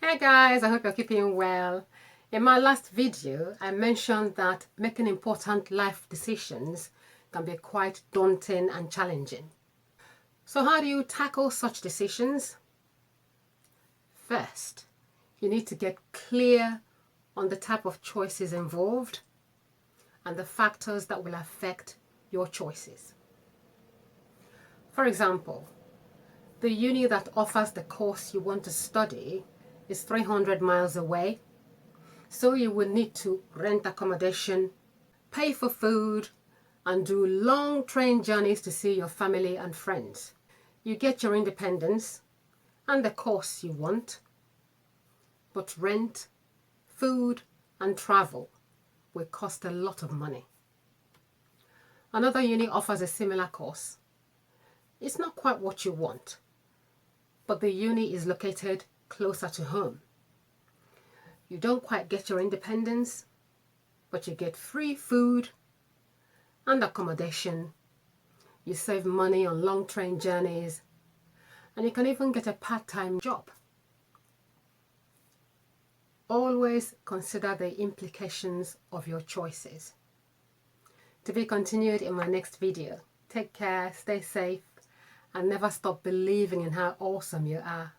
Hey guys, I hope you're keeping well. In my last video, I mentioned that making important life decisions can be quite daunting and challenging. So how do you tackle such decisions? First, you need to get clear on the type of choices involved and the factors that will affect your choices. For example, the uni that offers the course you want to study is 300 miles away. So you will need to rent accommodation, pay for food, and do long train journeys to see your family and friends. You get your independence and the course you want, but rent, food, and travel will cost a lot of money. Another uni offers a similar course. It's not quite what you want, but the uni is located closer to home. You don't quite get your independence, but you get free food and accommodation. You save money on long train journeys, and you can even get a part-time job. Always consider the implications of your choices. To be continued in my next video. Take care, stay safe, and never stop believing in how awesome you are.